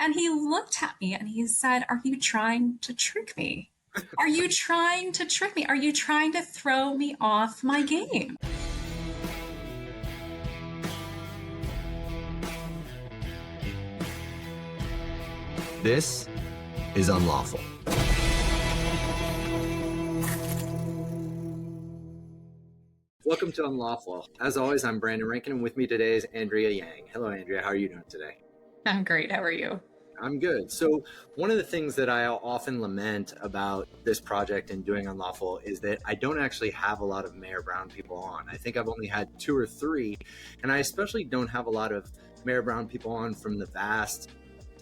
And he looked at me and he said, "Are you trying to trick me? Are you trying to trick me? Are you trying to throw me off my game?" This is Unlawful. Welcome to Unlawful. As always, I'm Brandon Rankin, and with me today is Andrea Yang. Hello, Andrea. How are you doing today? I'm great. How are you? I'm good. So one of the things that I often lament about this project and doing Unlawful is that I don't actually have a lot of Mayor Brown people on. I think I've only had 2 or 3, and I especially don't have a lot of Mayor Brown people on from the vast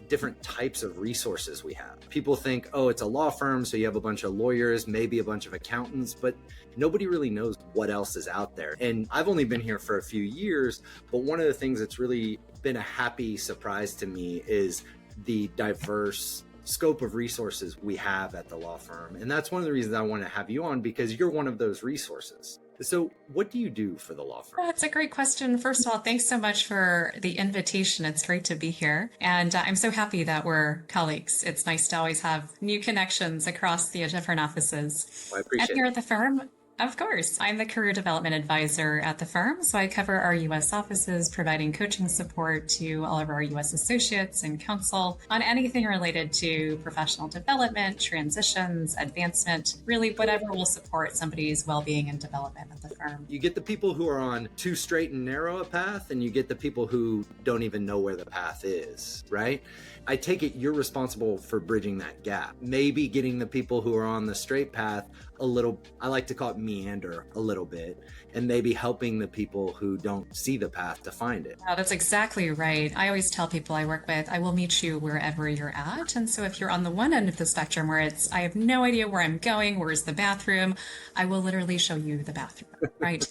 different types of resources we have. People think, oh, it's a law firm, so you have a bunch of lawyers, maybe a bunch of accountants, but nobody really knows what else is out there. And I've only been here for a few years, but one of the things that's really been a happy surprise to me is the diverse scope of resources we have at the law firm. And that's one of the reasons I want to have you on, because you're one of those resources. So what do you do for the law firm? That's a great question. First of all, thanks so much for the invitation. It's great to be here. And I'm so happy that we're colleagues. It's nice to always have new connections across the different offices. I And appreciate here it. at the firm, of course, I'm the career development advisor at the firm. So I cover our U.S. offices, providing coaching support to all of our U.S. associates and counsel on anything related to professional development, transitions, advancement, really whatever will support somebody's well-being and development at the firm. You get the people who are on too straight and narrow a path, and you get the people who don't even know where the path is, right? I take it you're responsible for bridging that gap. Maybe getting the people who are on the straight path a little, I like to call it meander a little bit, and maybe helping the people who don't see the path to find it. Wow, that's exactly right. I always tell people I work with, I will meet you wherever you're at. And so if you're on the one end of the spectrum where it's, I have no idea where I'm going, where's the bathroom, I will literally show you the bathroom, right?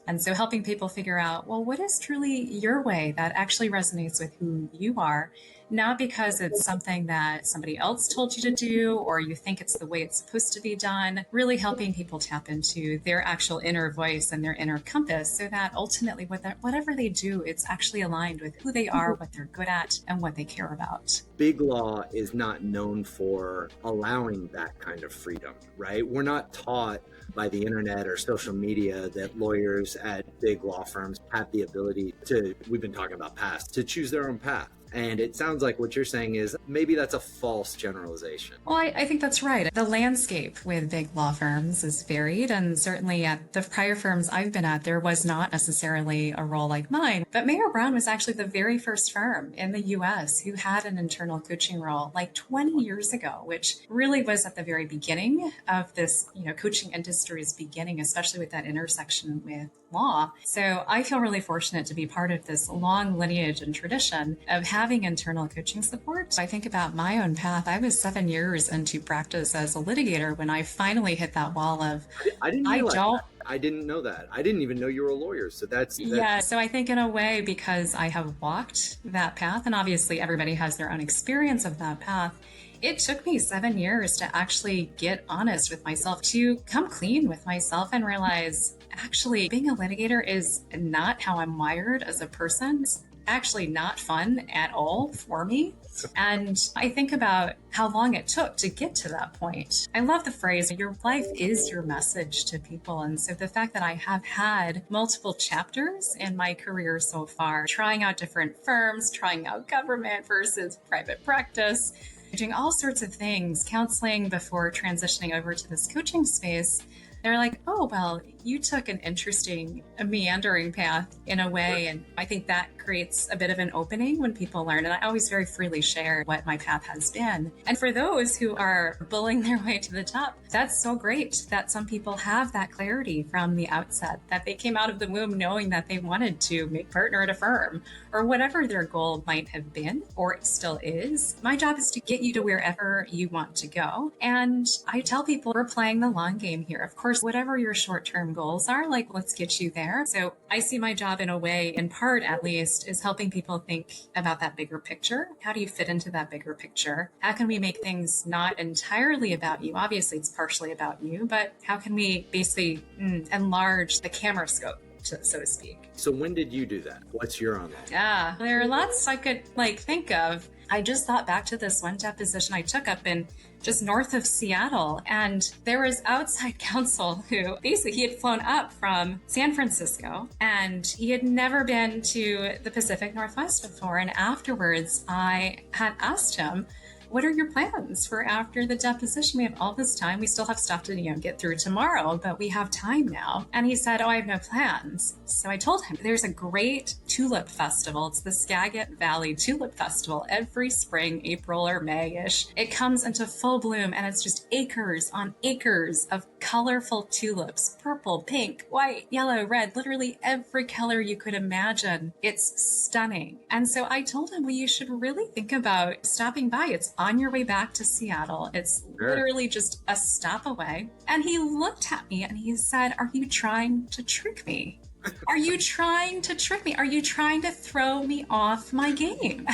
And so helping people figure out, well, what is truly your way that actually resonates with who you are, not because it's something that somebody else told you to do or you think it's the way it's supposed to be done, really helping people tap into their actual inner voice and their inner compass so that ultimately whatever they do, it's actually aligned with who they are, what they're good at, and what they care about. Big law is not known for allowing that kind of freedom, right? We're not taught by the internet or social media that lawyers at big law firms have the ability to, we've been talking about past, to choose their own path. And it sounds like what you're saying is maybe that's a false generalization. Well, I think that's right. The landscape with big law firms is varied, and certainly at the prior firms I've been at, there was not necessarily a role like mine. But Mayor Brown was actually the very first firm in the US who had an internal coaching role like 20 years ago, which really was at the very beginning of this, coaching industry's beginning, especially with that intersection with law. So I feel really fortunate to be part of this long lineage and tradition of having internal coaching support. I think about my own path. I was 7 years into practice as a litigator when I finally hit that wall of, I didn't I realize don't. that. I didn't know that. I didn't even know you were a lawyer. So that's Yeah, so I think in a way, because I have walked that path, and obviously everybody has their own experience of that path, it took me 7 years to actually get honest with myself, to come clean with myself and realize actually being a litigator is not how I'm wired as a person. It's actually not fun at all for me. And I think about how long it took to get to that point. I love the phrase, your life is your message to people. And so the fact that I have had multiple chapters in my career so far, trying out different firms, trying out government versus private practice, doing all sorts of things, counseling before transitioning over to this coaching space, they're like, oh, well, you took an interesting, meandering path in a way. And I think that creates a bit of an opening when people learn. And I always very freely share what my path has been. And for those who are bulling their way to the top, that's so great that some people have that clarity from the outset, that they came out of the womb knowing that they wanted to make partner at a firm or whatever their goal might have been or still is. My job is to get you to wherever you want to go. And I tell people we're playing the long game here. Of course, whatever your short-term goals are, like, let's get you there. So I see my job in a way, in part at least, is helping people think about that bigger picture. How do you fit into that bigger picture? How can we make things not entirely about you? Obviously, it's partially about you, but how can we basically enlarge the camera scope, so to speak? So when did you do that? What's your online? Yeah, there are lots I could think of. I just thought back to this one deposition I took up in just north of Seattle. And there was outside counsel who basically he had flown up from San Francisco and he had never been to the Pacific Northwest before. And afterwards, I had asked him, what are your plans for after the deposition? We have all this time. We still have stuff to, get through tomorrow, but we have time now. And he said, oh, I have no plans. So I told him there's a great tulip festival. It's the Skagit Valley Tulip Festival every spring, April or May-ish. It comes into full bloom and it's just acres on acres of colorful tulips, purple, pink, white, yellow, red, literally every color you could imagine. It's stunning. And so I told him, well, you should really think about stopping by. It's on your way back to Seattle. It's literally just a stop away. And he looked at me and he said, are you trying to trick me? Are you trying to trick me? Are you trying to throw me off my game?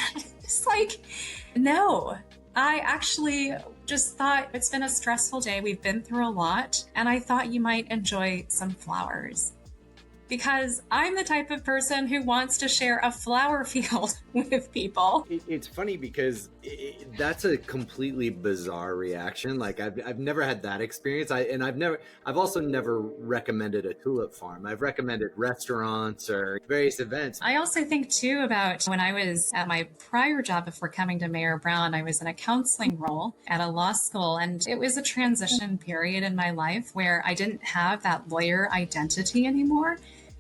It's like, no. I actually just thought it's been a stressful day. We've been through a lot, and I thought you might enjoy some flowers. Because I'm the type of person who wants to share a flower field with people. It's funny because that's a completely bizarre reaction. Like I've never had that experience. I've also never recommended a tulip farm. I've recommended restaurants or various events. I also think too about when I was at my prior job before coming to Mayor Brown, I was in a counseling role at a law school, and it was a transition period in my life where I didn't have that lawyer identity anymore.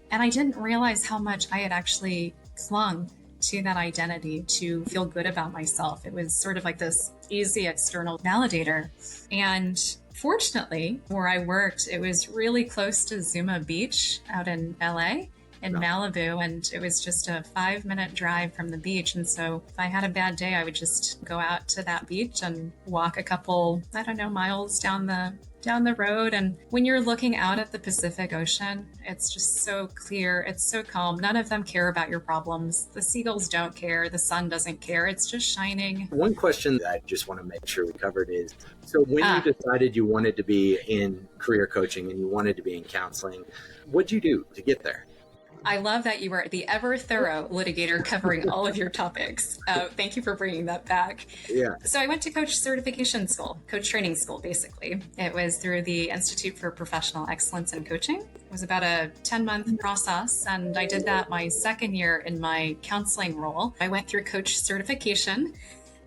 And I didn't realize how much I had actually clung to that identity to feel good about myself. It was sort of like this easy external validator. And fortunately, where I worked, it was really close to Zuma Beach out in LA. In Malibu, and it was just a 5-minute drive from the beach. And so if I had a bad day, I would just go out to that beach and walk a couple, miles down the road. And when you're looking out at the Pacific Ocean, it's just so clear. It's so calm. None of them care about your problems. The seagulls don't care. The sun doesn't care. It's just shining. One question that I just want to make sure we covered is, so when you decided you wanted to be in career coaching and you wanted to be in counseling, what'd you do to get there? I love that you were the ever thorough litigator covering all of your topics. Thank you for bringing that back. Yeah. So I went to coach certification school, coach training school, basically. It was through the Institute for Professional Excellence in Coaching. It was about a 10-month process, and I did that my second year in my counseling role. I went through coach certification.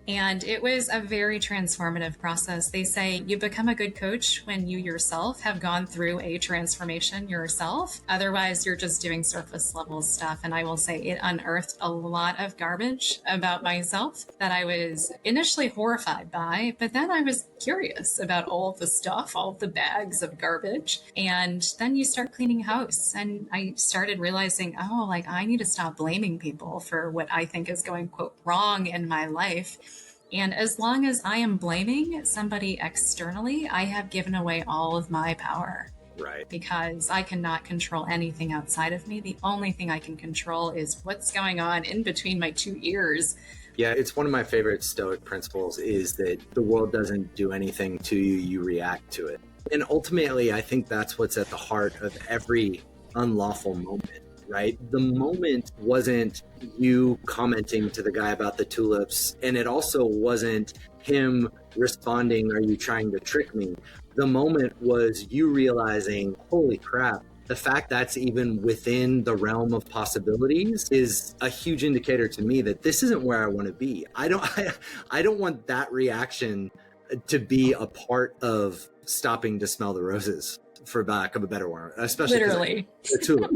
And it was a very transformative process. They say you become a good coach when you yourself have gone through a transformation yourself. Otherwise, you're just doing surface level stuff. And I will say it unearthed a lot of garbage about myself that I was initially horrified by, but then I was curious about all the stuff, all the bags of garbage. And then you start cleaning house. And I started realizing, I need to stop blaming people for what I think is going, quote, wrong in my life. And as long as I am blaming somebody externally, I have given away all of my power. Right. Because I cannot control anything outside of me. The only thing I can control is what's going on in between my two ears. Yeah, it's one of my favorite Stoic principles is that the world doesn't do anything to you, you react to it. And ultimately, I think that's what's at the heart of every unlawful moment. Right? The moment wasn't you commenting to the guy about the tulips, and it also wasn't him responding, are you trying to trick me? The moment was you realizing, holy crap, the fact that's even within the realm of possibilities is a huge indicator to me that this isn't where I want to be. I don't want that reaction to be a part of stopping to smell the roses, for lack of a better word, especially literally the tulip.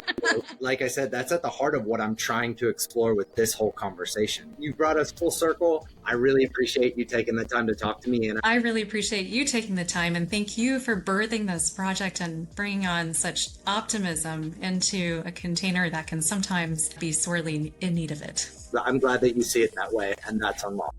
Like I said, that's at the heart of what I'm trying to explore with this whole conversation. You brought us full circle. I really appreciate you taking the time to talk to me. And I really appreciate you taking the time, and thank you for birthing this project and bringing on such optimism into a container that can sometimes be sorely in need of it. I'm glad that you see it that way, and that's unlawful.